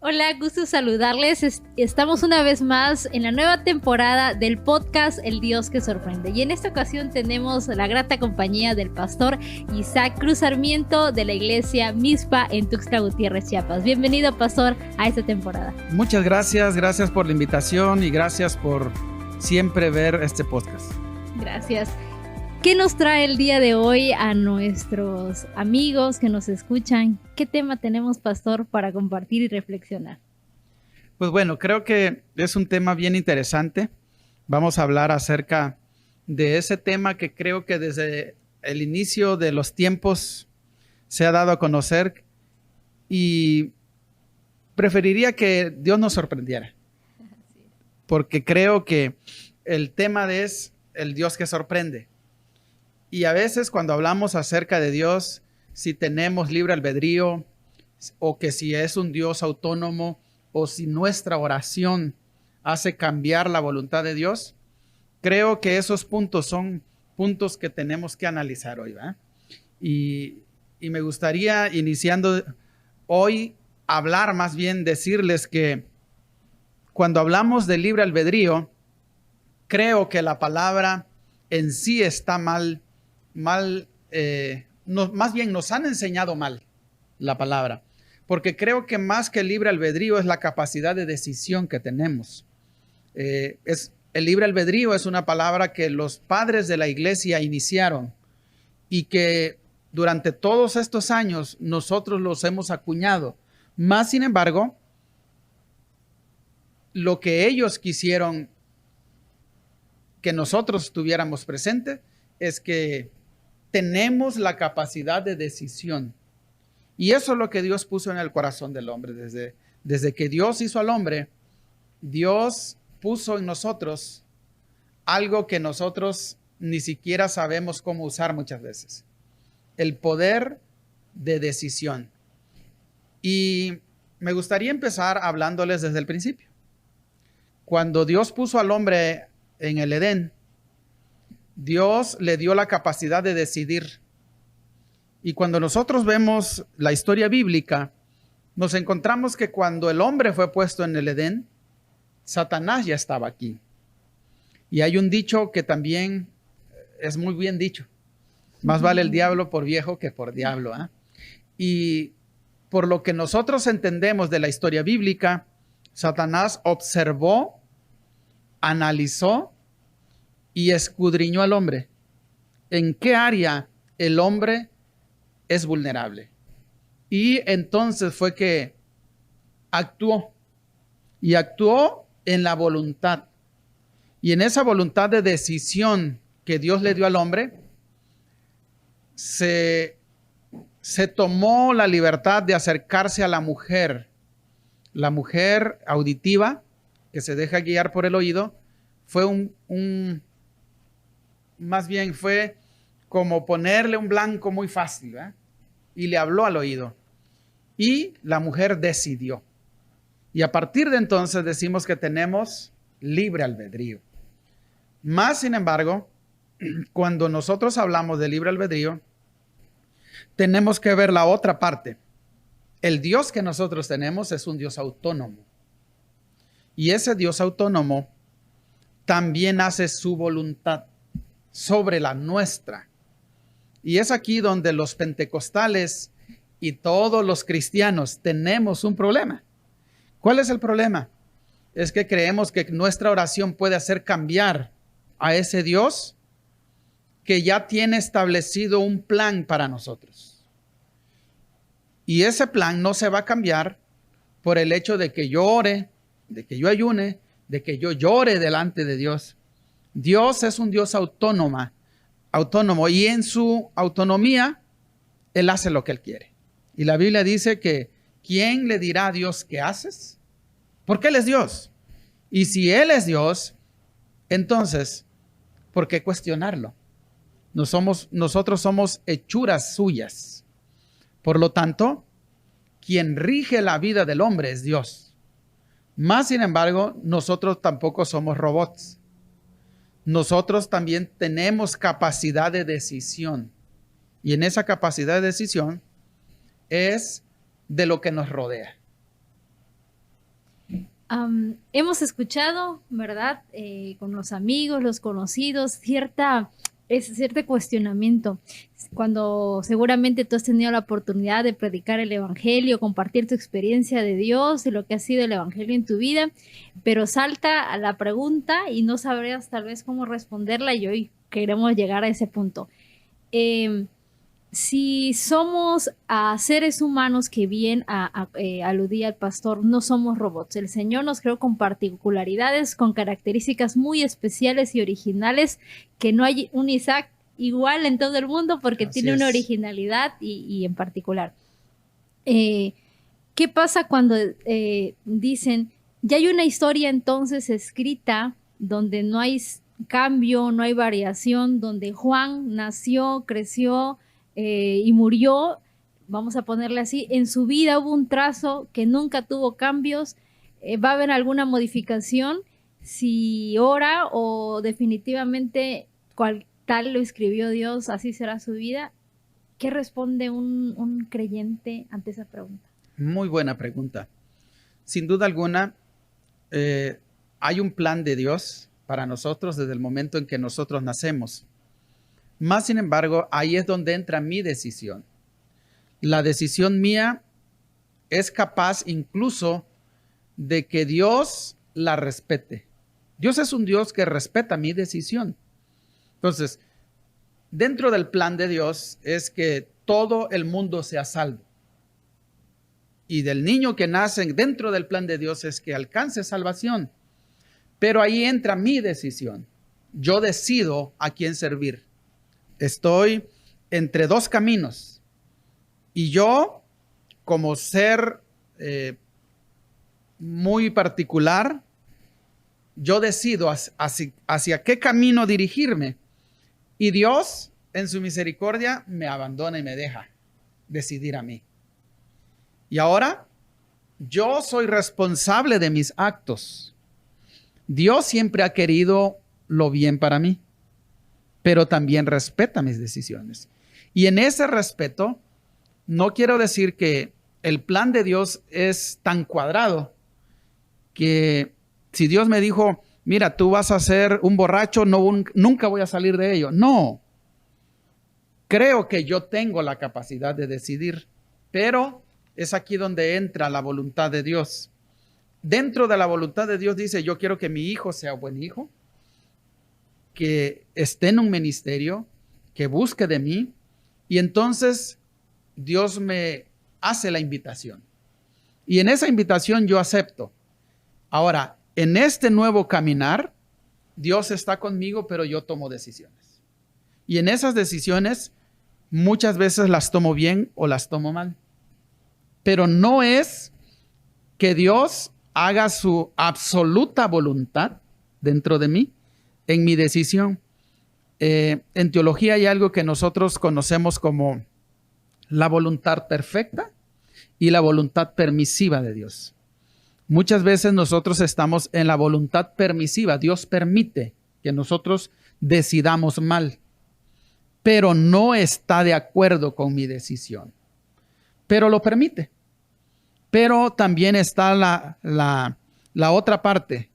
Hola, gusto saludarles. Estamos una vez más en la nueva temporada del podcast El Dios que Sorprende. Y en esta ocasión tenemos la grata compañía del pastor Isaac Cruz Sarmiento de la iglesia Mizpa en Tuxtla Gutiérrez, Chiapas. Bienvenido, pastor, a esta temporada. Muchas gracias por la invitación y gracias por siempre ver este podcast. Gracias. ¿Qué nos trae el día de hoy a nuestros amigos que nos escuchan? ¿Qué tema tenemos, pastor, para compartir y reflexionar? Pues bueno, creo que es un tema bien interesante. Vamos a hablar acerca de ese tema que creo que desde el inicio de los tiempos se ha dado a conocer y preferiría que Dios nos sorprendiera. Porque creo que el tema es el Dios que sorprende. Y a veces cuando hablamos acerca de Dios, si tenemos libre albedrío o que si es un Dios autónomo o si nuestra oración hace cambiar la voluntad de Dios, creo que esos puntos son puntos que tenemos que analizar hoy, ¿verdad? Y me gustaría, iniciando hoy, hablar más bien, decirles que cuando hablamos de libre albedrío, creo que la palabra en sí está mal, más bien nos han enseñado mal la palabra, porque creo que más que el libre albedrío es la capacidad de decisión que tenemos. El libre albedrío es una palabra que los padres de la iglesia iniciaron y que durante todos estos años nosotros los hemos acuñado. Más sin embargo, lo que ellos quisieron que nosotros tuviéramos presente es que tenemos la capacidad de decisión. Y eso es lo que Dios puso en el corazón del hombre. Desde que Dios hizo al hombre, Dios puso en nosotros algo que nosotros ni siquiera sabemos cómo usar muchas veces. El poder de decisión. Y me gustaría empezar hablándoles desde el principio. Cuando Dios puso al hombre en el Edén, Dios le dio la capacidad de decidir. Y cuando nosotros vemos la historia bíblica, nos encontramos que cuando el hombre fue puesto en el Edén, Satanás ya estaba aquí. Y hay un dicho que también es muy bien dicho. Más vale el diablo por viejo que por diablo, ¿eh? Y por lo que nosotros entendemos de la historia bíblica, Satanás observó, analizó y escudriñó al hombre. ¿En qué área el hombre es vulnerable? Y entonces fue que actuó. Y actuó en la voluntad. Y en esa voluntad de decisión que Dios le dio al hombre, se tomó la libertad de acercarse a la mujer. La mujer auditiva, que se deja guiar por el oído, fue más bien fue como ponerle un blanco muy fácil, ¿verdad? Y le habló al oído. Y la mujer decidió. Y a partir de entonces decimos que tenemos libre albedrío. Más sin embargo, cuando nosotros hablamos de libre albedrío, tenemos que ver la otra parte. El Dios que nosotros tenemos es un Dios autónomo. Y ese Dios autónomo también hace su voluntad sobre la nuestra. Y es aquí donde los pentecostales y todos los cristianos tenemos un problema. ¿Cuál es el problema? Es que creemos que nuestra oración puede hacer cambiar a ese Dios que ya tiene establecido un plan para nosotros. Y ese plan no se va a cambiar por el hecho de que yo ore, de que yo ayune, de que yo llore delante de Dios. Dios es un Dios autónomo y en su autonomía Él hace lo que Él quiere. Y la Biblia dice que ¿quién le dirá a Dios qué haces? Porque Él es Dios. Y si Él es Dios, entonces, ¿por qué cuestionarlo? Nosotros somos hechuras suyas. Por lo tanto, quien rige la vida del hombre es Dios. Más sin embargo, nosotros tampoco somos robots. Nosotros también tenemos capacidad de decisión. Y en esa capacidad de decisión es de lo que nos rodea. Hemos escuchado, ¿verdad? Con los amigos, los conocidos, cierto cuestionamiento. Cuando seguramente tú has tenido la oportunidad de predicar el evangelio, compartir tu experiencia de Dios y lo que ha sido el evangelio en tu vida, pero salta a la pregunta y no sabrías tal vez cómo responderla, y hoy queremos llegar a ese punto. Si somos seres humanos, que bien aludía el pastor, no somos robots. El Señor nos creó con particularidades, con características muy especiales y originales, que no hay un Isaac igual en todo el mundo, porque Así tiene una es. originalidad y en particular. ¿Qué pasa cuando dicen, ya hay una historia entonces escrita donde no hay cambio, no hay variación, donde Juan nació, creció y murió, vamos a ponerle así, en su vida hubo un trazo que nunca tuvo cambios? ¿Va a haber alguna modificación si ora, o definitivamente cual tal lo escribió Dios, así será su vida? ¿Qué responde un creyente ante esa pregunta? Muy buena pregunta. Sin duda alguna, hay un plan de Dios para nosotros desde el momento en que nosotros nacemos. Más sin embargo, ahí es donde entra mi decisión. La decisión mía es capaz incluso de que Dios la respete. Dios es un Dios que respeta mi decisión. Entonces, dentro del plan de Dios es que todo el mundo sea salvo. Y del niño que nace dentro del plan de Dios es que alcance salvación. Pero ahí entra mi decisión. Yo decido a quién servir. Estoy entre dos caminos. Y yo, como ser muy particular, yo decido hacia qué camino dirigirme. Y Dios, en su misericordia, me abandona y me deja decidir a mí. Y ahora, yo soy responsable de mis actos. Dios siempre ha querido lo bien para mí, pero también respeta mis decisiones. Y en ese respeto, no quiero decir que el plan de Dios es tan cuadrado que si Dios me dijo, mira, tú vas a ser un borracho, nunca voy a salir de ello. No. Creo que yo tengo la capacidad de decidir, pero es aquí donde entra la voluntad de Dios. Dentro de la voluntad de Dios dice, yo quiero que mi hijo sea buen hijo, que esté en un ministerio, que busque de mí, y entonces Dios me hace la invitación. Y en esa invitación yo acepto. Ahora, en este nuevo caminar, Dios está conmigo, pero yo tomo decisiones. Y en esas decisiones, muchas veces las tomo bien o las tomo mal. Pero no es que Dios haga su absoluta voluntad dentro de mí, en mi decisión. En teología hay algo que nosotros conocemos como la voluntad perfecta y la voluntad permisiva de Dios. Muchas veces nosotros estamos en la voluntad permisiva. Dios permite que nosotros decidamos mal, pero no está de acuerdo con mi decisión. Pero lo permite. Pero también está la otra parte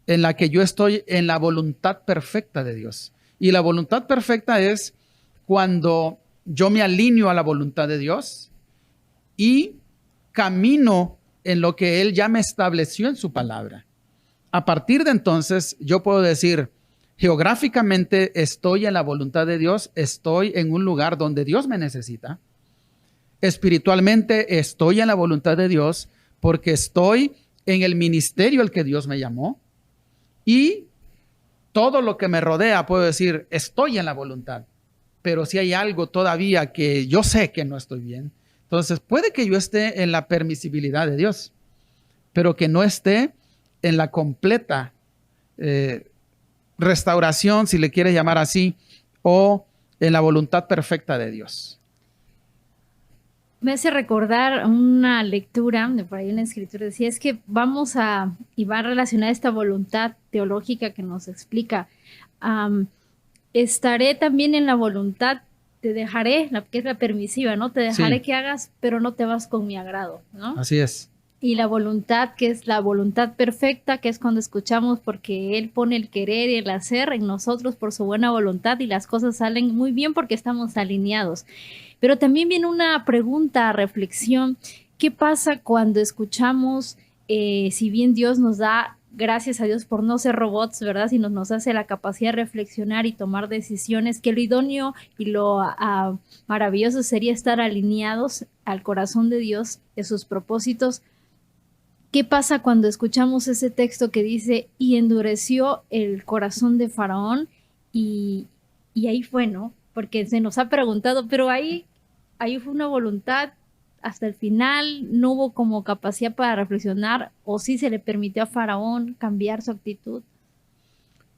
en la que yo estoy en la voluntad perfecta de Dios. Y la voluntad perfecta es cuando yo me alineo a la voluntad de Dios y camino en lo que Él ya me estableció en su palabra. A partir de entonces, yo puedo decir, geográficamente estoy en la voluntad de Dios, estoy en un lugar donde Dios me necesita. Espiritualmente estoy en la voluntad de Dios porque estoy en el ministerio al que Dios me llamó. Y todo lo que me rodea, puedo decir, estoy en la voluntad. Pero si hay algo todavía que yo sé que no estoy bien, entonces puede que yo esté en la permisibilidad de Dios, pero que no esté en la completa restauración, si le quieres llamar así, o en la voluntad perfecta de Dios. Me hace recordar una lectura, de por ahí una escritura, decía, es que y va a relacionar esta voluntad teológica que nos explica, estaré también en la voluntad, te dejaré, que es la permisiva, ¿no? Te dejaré Sí. que hagas, pero no te vas con mi agrado, ¿no? Así es. Y la voluntad, que es la voluntad perfecta, que es cuando escuchamos porque Él pone el querer y el hacer en nosotros por su buena voluntad y las cosas salen muy bien porque estamos alineados. Pero también viene una pregunta, reflexión. ¿Qué pasa cuando escuchamos, si bien Dios nos da, gracias a Dios por no ser robots, ¿verdad? Sino nos hace la capacidad de reflexionar y tomar decisiones, que lo idóneo y lo maravilloso sería estar alineados al corazón de Dios, de sus propósitos? ¿Qué pasa cuando escuchamos ese texto que dice, y endureció el corazón de Faraón? Y ahí fue, ¿no? Porque se nos ha preguntado, pero ahí fue una voluntad hasta el final, no hubo como capacidad para reflexionar, o sí se le permitió a Faraón cambiar su actitud.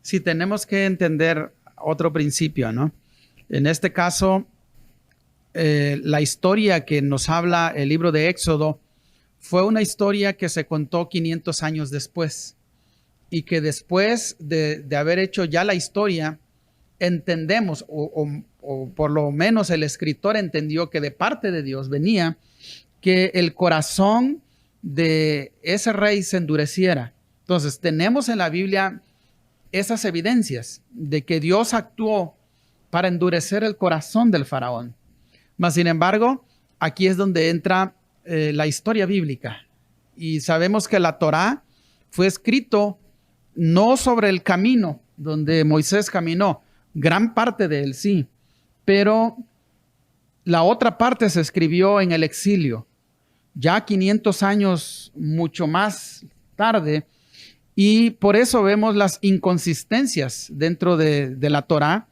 Sí, tenemos que entender otro principio, ¿no? En este caso, la historia que nos habla el libro de Éxodo fue una historia que se contó 500 años después, y que después de haber hecho ya la historia, entendemos, o por lo menos el escritor entendió que de parte de Dios venía que el corazón de ese rey se endureciera. Entonces, tenemos en la Biblia esas evidencias de que Dios actuó para endurecer el corazón del faraón. Mas, sin embargo, aquí es donde entra la historia bíblica. Y sabemos que la Torá fue escrito no sobre el camino donde Moisés caminó, gran parte de él sí, pero la otra parte se escribió en el exilio, ya 500 años mucho más tarde, y por eso vemos las inconsistencias dentro de la Torá,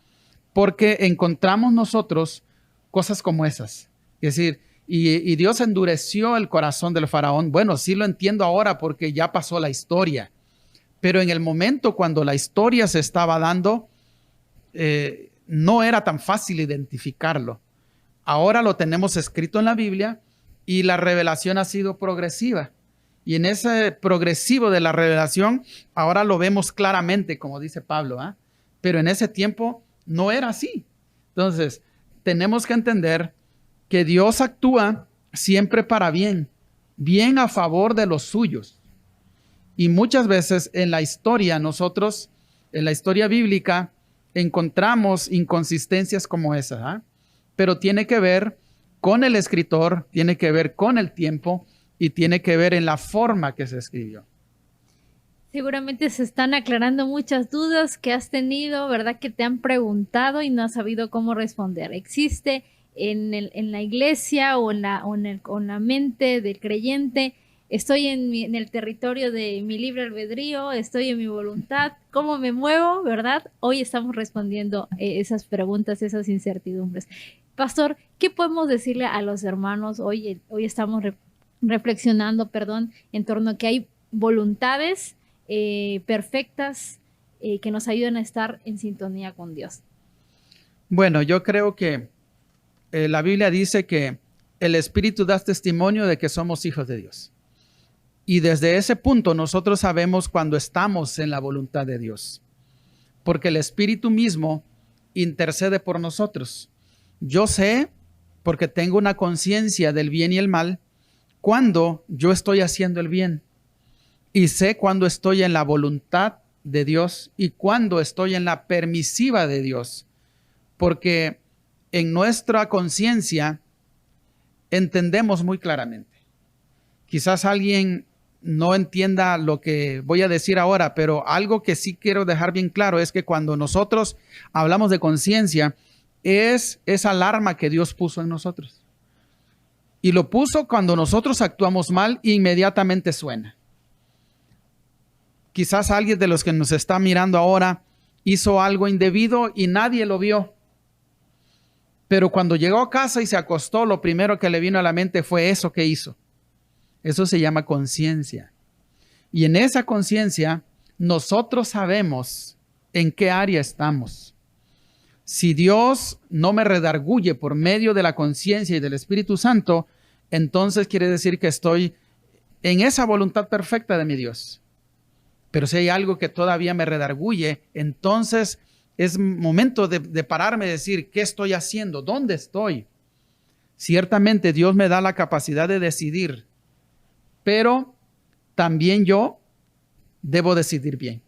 porque encontramos nosotros cosas como esas. Es decir, y Dios endureció el corazón del faraón. Bueno, sí lo entiendo ahora porque ya pasó la historia, pero en el momento cuando la historia se estaba dando, no era tan fácil identificarlo. Ahora lo tenemos escrito en la Biblia y la revelación ha sido progresiva. Y en ese progresivo de la revelación, ahora lo vemos claramente, como dice Pablo, ¿eh? Pero en ese tiempo no era así. Entonces, tenemos que entender que Dios actúa siempre para bien, bien a favor de los suyos. Y muchas veces en la historia, nosotros, en la historia bíblica, encontramos inconsistencias como esa, ¿eh? Pero tiene que ver con el escritor, tiene que ver con el tiempo y tiene que ver en la forma que se escribió. Seguramente se están aclarando muchas dudas que has tenido, ¿verdad? Que te han preguntado y no has sabido cómo responder. ¿Existe en la iglesia o en la mente del creyente? Estoy en el territorio de mi libre albedrío, estoy en mi voluntad, ¿cómo me muevo, verdad? Hoy estamos respondiendo esas preguntas, esas incertidumbres. Pastor, ¿qué podemos decirle a los hermanos? Hoy estamos reflexionando, en torno a que hay voluntades perfectas que nos ayudan a estar en sintonía con Dios. Bueno, yo creo que la Biblia dice que el Espíritu da testimonio de que somos hijos de Dios. Y desde ese punto nosotros sabemos cuando estamos en la voluntad de Dios, porque el Espíritu mismo intercede por nosotros. Yo sé, porque tengo una conciencia del bien y el mal, cuando yo estoy haciendo el bien. Y sé cuando estoy en la voluntad de Dios y cuando estoy en la permisiva de Dios. Porque en nuestra conciencia entendemos muy claramente. Quizás alguien no entienda lo que voy a decir ahora, pero algo que sí quiero dejar bien claro es que cuando nosotros hablamos de conciencia, es esa alarma que Dios puso en nosotros. Y lo puso cuando nosotros actuamos mal, inmediatamente suena. Quizás alguien de los que nos está mirando ahora hizo algo indebido y nadie lo vio. Pero cuando llegó a casa y se acostó, lo primero que le vino a la mente fue eso que hizo. Eso se llama conciencia. Y en esa conciencia, nosotros sabemos en qué área estamos. Si Dios no me redarguye por medio de la conciencia y del Espíritu Santo, entonces quiere decir que estoy en esa voluntad perfecta de mi Dios. Pero si hay algo que todavía me redarguye, entonces es momento de pararme y decir, ¿qué estoy haciendo? ¿Dónde estoy? Ciertamente Dios me da la capacidad de decidir, pero también yo debo decidir bien.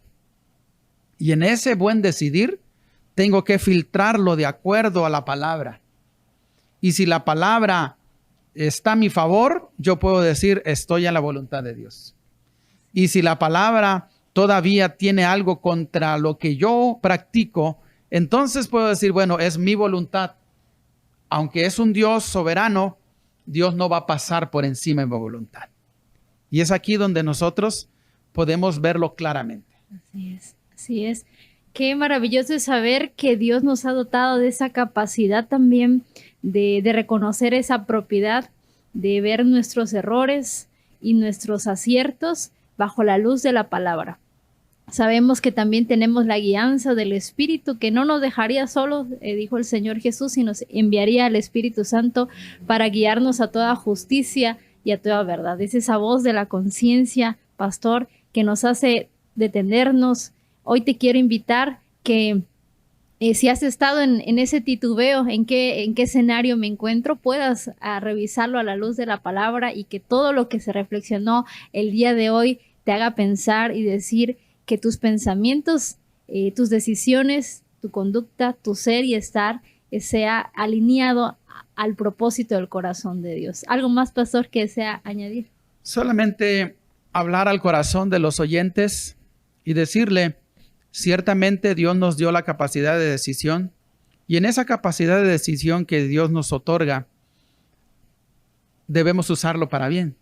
Y en ese buen decidir, tengo que filtrarlo de acuerdo a la palabra. Y si la palabra está a mi favor, yo puedo decir, estoy en la voluntad de Dios. Y si la palabra todavía tiene algo contra lo que yo practico, entonces puedo decir, bueno, es mi voluntad. Aunque es un Dios soberano, Dios no va a pasar por encima de mi voluntad. Y es aquí donde nosotros podemos verlo claramente. Así es, así es. Qué maravilloso es saber que Dios nos ha dotado de esa capacidad también de reconocer esa propiedad, de ver nuestros errores y nuestros aciertos bajo la luz de la palabra. Sabemos que también tenemos la guianza del Espíritu, que no nos dejaría solos, dijo el Señor Jesús, y nos enviaría al Espíritu Santo para guiarnos a toda justicia y a toda verdad. Es esa voz de la conciencia, pastor, que nos hace detenernos. Hoy te quiero invitar que si has estado en ese titubeo, en qué escenario me encuentro, puedas revisarlo a la luz de la palabra y que todo lo que se reflexionó el día de hoy te haga pensar y decir que tus pensamientos, tus decisiones, tu conducta, tu ser y estar sea alineado al propósito del corazón de Dios. ¿Algo más, pastor, que desea añadir? Solamente hablar al corazón de los oyentes y decirle, ciertamente Dios nos dio la capacidad de decisión, y en esa capacidad de decisión que Dios nos otorga, debemos usarlo para bien.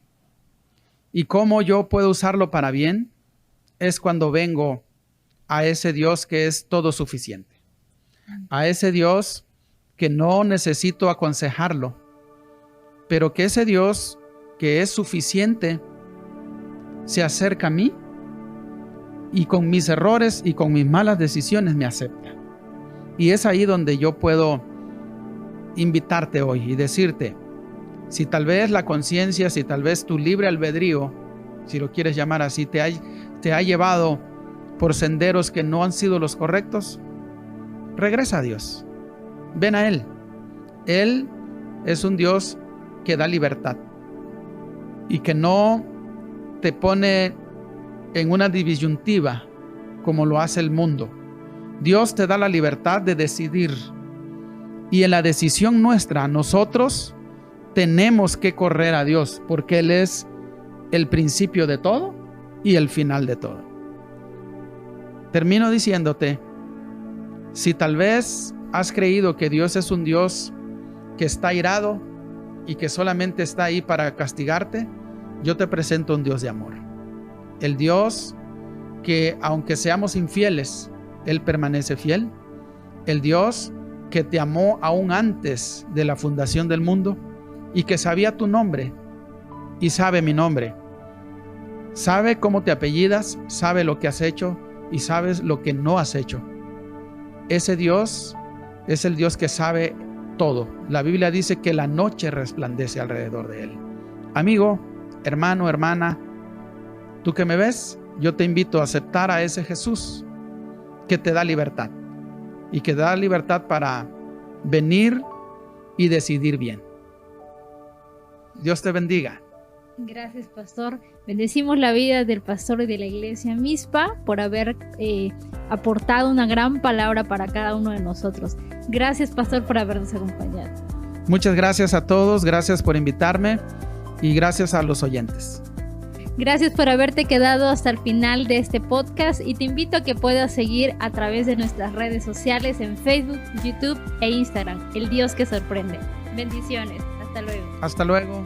¿Y cómo yo puedo usarlo para bien? Es cuando vengo a ese Dios que es todo suficiente, a ese Dios que no necesito aconsejarlo, pero que ese Dios que es suficiente se acerca a mí y con mis errores y con mis malas decisiones me acepta. Y es ahí donde yo puedo invitarte hoy y decirte, si tal vez la conciencia, si tal vez tu libre albedrío, si lo quieres llamar así, te ha llevado por senderos que no han sido los correctos, regresa a Dios. Ven a Él. Él es un Dios que da libertad y que no te pone en una disyuntiva como lo hace el mundo. Dios te da la libertad de decidir, y en la decisión nuestra nosotros tenemos que correr a Dios, porque Él es el principio de todo y el final de todo. Termino diciéndote, si tal vez has creído que Dios es un Dios que está airado y que solamente está ahí para castigarte, yo te presento un Dios de amor. El Dios que, aunque seamos infieles, Él permanece fiel. El Dios que te amó aún antes de la fundación del mundo y que sabía tu nombre y sabe mi nombre. Sabe cómo te apellidas, sabe lo que has hecho y sabes lo que no has hecho. Ese Dios es el Dios que sabe todo. La Biblia dice que la noche resplandece alrededor de Él. Amigo, hermano, hermana, tú que me ves, yo te invito a aceptar a ese Jesús que te da libertad y que da libertad para venir y decidir bien. Dios te bendiga. Gracias, pastor. Bendecimos la vida del pastor y de la iglesia Mizpa por haber aportado una gran palabra para cada uno de nosotros. Gracias, pastor, por habernos acompañado. Muchas gracias a todos, gracias por invitarme y gracias a los oyentes. Gracias por haberte quedado hasta el final de este podcast y te invito a que puedas seguir a través de nuestras redes sociales en Facebook, YouTube e Instagram. El Dios que sorprende. Bendiciones. Hasta luego. Hasta luego.